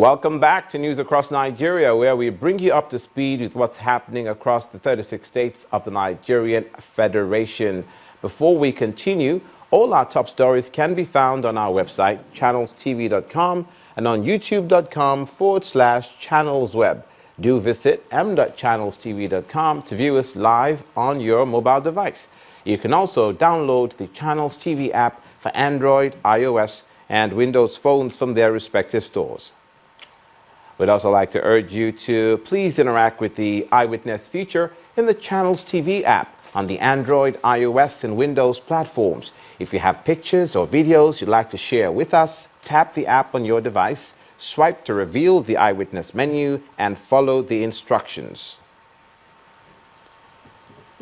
Welcome back to News Across Nigeria, where we bring you up to speed with what's happening across the 36 states of the Nigerian Federation. Before we continue, all our top stories can be found on our website, channelstv.com, and on youtube.com/channelsweb. Do visit m.channelstv.com to view us live on your mobile device. You can also download the Channels TV app for Android, iOS, and Windows phones from their respective stores. We'd also like to urge you to please interact with the Eyewitness feature in the Channels TV app on the Android, iOS, and Windows platforms. If you have pictures or videos you'd like to share with us, tap the app on your device, swipe to reveal the Eyewitness menu, and follow the instructions.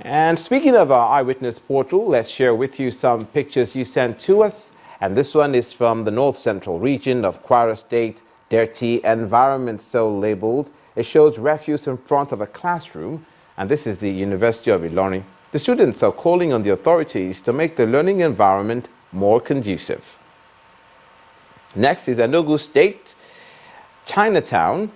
And speaking of our Eyewitness portal, let's share with you some pictures you sent to us. And this one is from the North Central region of Kwara State. Dirty environment, so labeled. It shows refuse in front of a classroom, and this is the University of Ilorin. The students are calling on the authorities to make the learning environment more conducive. Next is Edo State. Chinatown,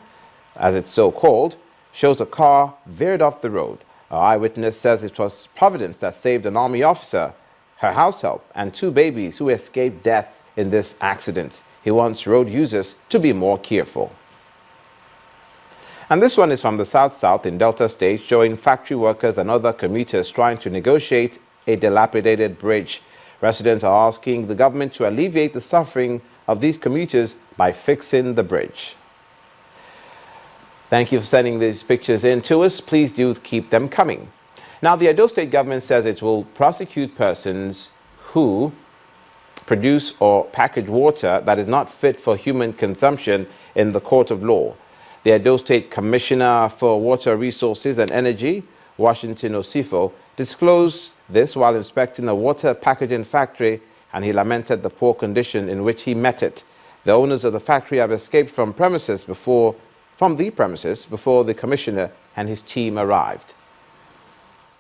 as it's so called, shows a car veered off the road. Our eyewitness says it was Providence that saved an army officer, her house help, and 2 babies who escaped death in this accident. He wants road users to be more careful. And this one is from the South in Delta State, showing factory workers and other commuters trying to negotiate a dilapidated bridge. Residents are asking the government to alleviate the suffering of these commuters by fixing the bridge. Thank you for sending these pictures in to us. Please do keep them coming. Now, the Edo State government says it will prosecute persons who produce or package water that is not fit for human consumption in the court of law. The Edo State Commissioner for Water Resources and Energy, Washington Osifo, disclosed this while inspecting a water packaging factory, and he lamented the poor condition in which he met it. The owners of the factory have escaped from the premises before the commissioner and his team arrived.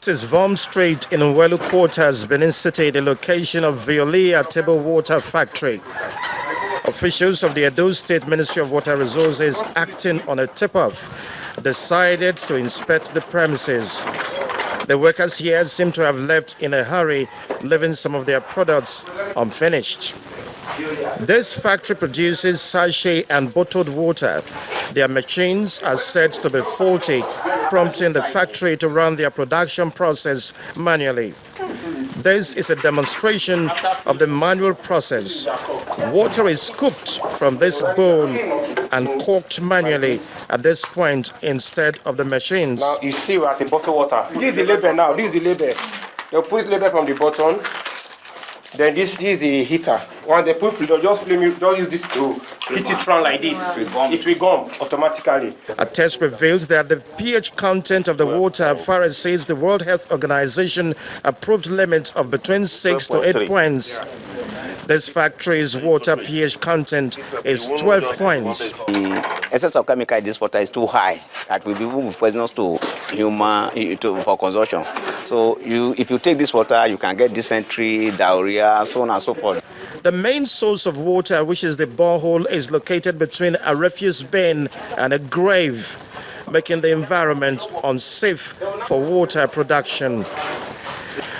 This is Vom Street in Nwelu Quarters, Benin City, the location of Veolia Table Water Factory. Officials of the Edo State Ministry of Water Resources, acting on a tip-off, decided to inspect the premises. The workers here seem to have left in a hurry, leaving some of their products unfinished. This factory produces sachet and bottled water. Their machines are said to be faulty, prompting the factory to run their production process manually. This is a demonstration of the manual process. Water is scooped from this bowl and corked manually at this point instead of the machines. Now you see as a bottled water. This is the label now. This is the label. They'll put the label from the bottom. Then this is the heater. When they put fluid, just flame it, don't use this to heat it round like this. It will gum automatically. A test revealed that the pH content of the water far exceeds the World Health Organization approved limit of between 6 to 8 points. This factory's water pH content is 12 points. The essence of chemical in this water is too high that will be poisonous to human for consumption. So if you take this water, you can get dysentery, diarrhea, so on and so forth. The main source of water, which is the borehole, is located between a refuse bin and a grave, making the environment unsafe for water production.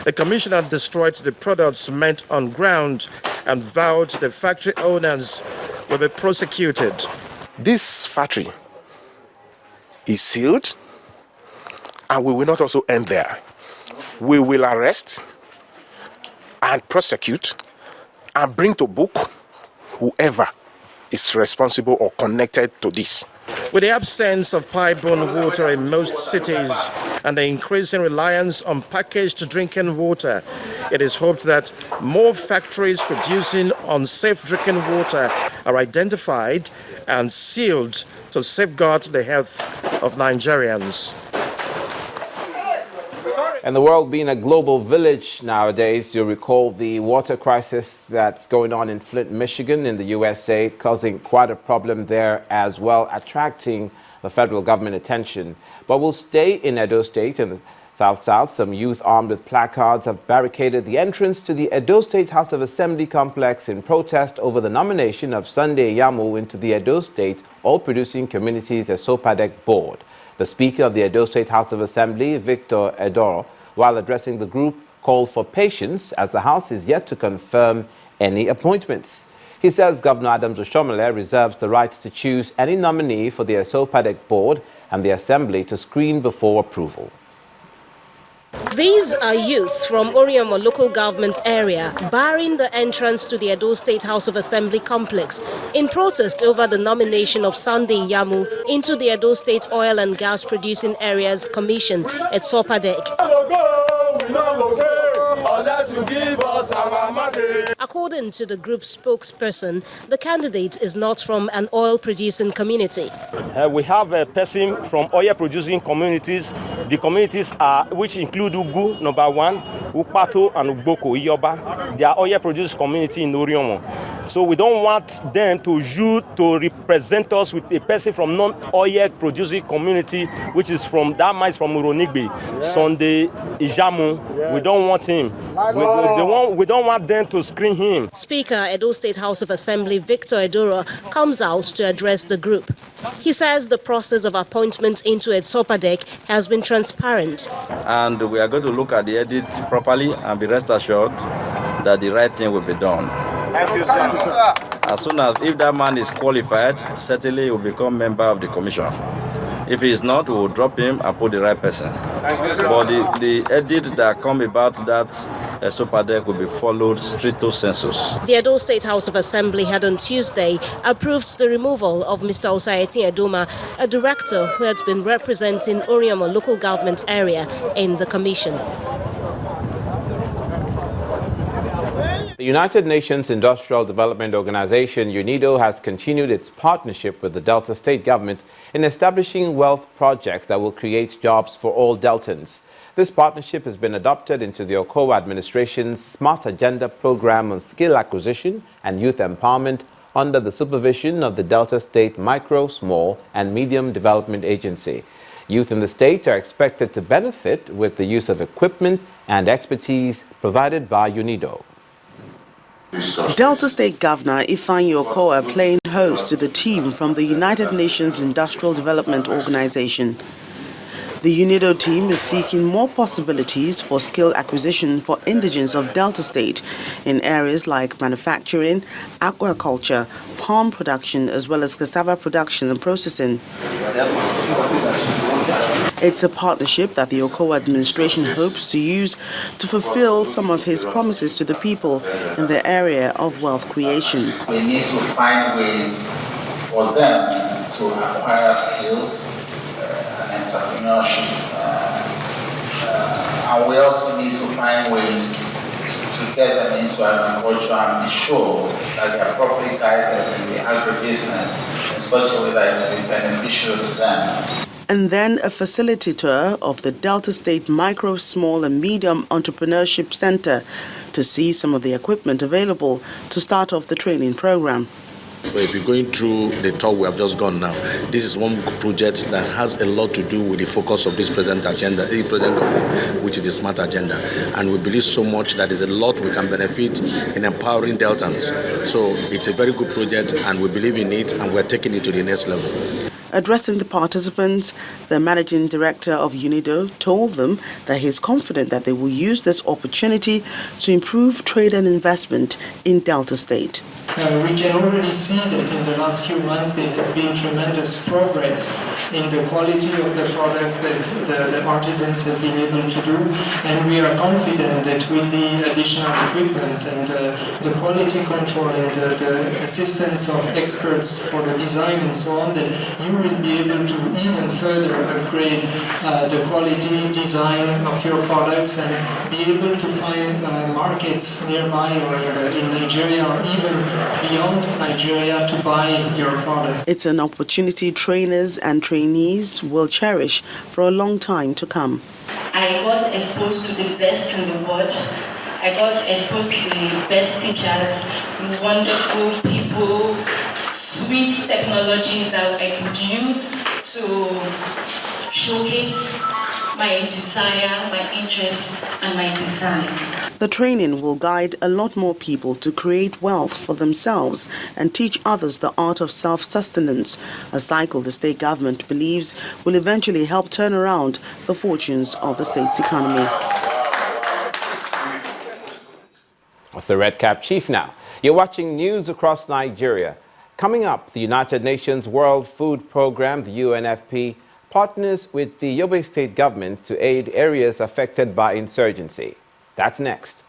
The commissioner destroyed the products meant on ground and vowed the factory owners will be prosecuted. This factory is sealed, and we will not also end there. We will arrest and prosecute and bring to book whoever is responsible or connected to this. With the absence of pipe-borne water in most cities and the increasing reliance on packaged drinking water, it is hoped that more factories producing unsafe drinking water are identified and sealed to safeguard the health of Nigerians. And the world being a global village nowadays, you'll recall the water crisis that's going on in Flint, Michigan in the USA, causing quite a problem there as well, attracting the federal government attention. But we'll stay in Edo State in the South, some youth armed with placards have barricaded the entrance to the Edo State House of Assembly complex in protest over the nomination of Sunday Yamu into the Edo State Oil-Producing Communities Esopadec Board. The Speaker of the Edo State House of Assembly, Victor Edoro, while addressing the group, called for patience as the House is yet to confirm any appointments. He says Governor Adams Oshomole reserves the right to choose any nominee for the Esopadec Board and the Assembly to screen before approval. These are youths from Oriamo local government area barring the entrance to the Edo State House of Assembly complex in protest over the nomination of Sunday Yamu into the Edo State Oil and Gas Producing Areas Commission at Sopadec. According to the group's spokesperson, the candidate is not from an oil-producing community. We have a person from oil-producing communities. The communities are, which include Ugu, number 1, Ukpato and Ugboko, Iyoba. They are oil-producing community in Oriamo. So we don't want them to represent us with a person from non-oil-producing community, which is from, that might from Uronigbe, yes. Sunday Ijamu. Yes. We don't want him. We don't want them to screen him. Speaker Edo State House of Assembly Victor Edoro comes out to address the group. He says the process of appointment into Sopadec has been transparent. And we are going to look at the edit properly and be rest assured that the right thing will be done. Thank you, sir. As soon as, if that man is qualified, certainly he will become member of the commission. If he is not, we will drop him and put the right person. But the edit that come about that Sopadec will be followed stricto sensus. The Edo State House of Assembly had on Tuesday approved the removal of Mr. Osayeti Edoma, a director who had been representing Oriamo local government area in the commission. The United Nations Industrial Development Organization, UNIDO, has continued its partnership with the Delta State government in establishing wealth projects that will create jobs for all Deltans. This partnership has been adopted into the Okowa administration's Smart Agenda program on skill acquisition and youth empowerment under the supervision of the Delta State Micro, Small and Medium Development Agency. Youth in the state are expected to benefit with the use of equipment and expertise provided by UNIDO. Delta State Governor Ifeanyi Okowa playing host to the team from the United Nations Industrial Development Organization. The UNIDO team is seeking more possibilities for skill acquisition for indigents of Delta State in areas like manufacturing, aquaculture, palm production, as well as cassava production and processing. It's a partnership that the Okowa administration hopes to use to fulfill some of his promises to the people in the area of wealth creation. We need to find ways for them to acquire skills and entrepreneurship. And we also need to find ways to get them into agriculture and be sure that they are properly guided in the agribusiness in such a way that it will be beneficial to them. And then a facilitator of the Delta State Micro, Small and Medium Entrepreneurship Center to see some of the equipment available to start off the training program. If you're going through the tour we have just gone now, this is one project that has a lot to do with the focus of this present agenda, the present government, which is the Smart Agenda. And we believe so much that there's a lot we can benefit in empowering Deltans. So it's a very good project and we believe in it and we're taking it to the next level. Addressing the participants, the managing director of UNIDO told them that he is confident that they will use this opportunity to improve trade and investment in Delta State. We can already see that in the last few months there has been tremendous progress in the quality of the products that the artisans have been able to do, and we are confident that with the additional equipment and the quality control and the assistance of experts for the design and so on, that you will be able to even further upgrade the quality design of your products and be able to find markets nearby or in Nigeria or even beyond Nigeria to buy your product. It's an opportunity trainers and trainees will cherish for a long time to come. I got exposed to the best in the world. I got exposed to the best teachers, wonderful people, sweet technology that I could use to showcase my desire, my interest, and my design. The training will guide a lot more people to create wealth for themselves and teach others the art of self-sustenance, a cycle the state government believes will eventually help turn around the fortunes of the state's economy. That's the Red Cap Chief now. You're watching news across Nigeria. Coming up, the United Nations World Food Programme, the UNFP, partners with the Yobe State government to aid areas affected by insurgency. That's next.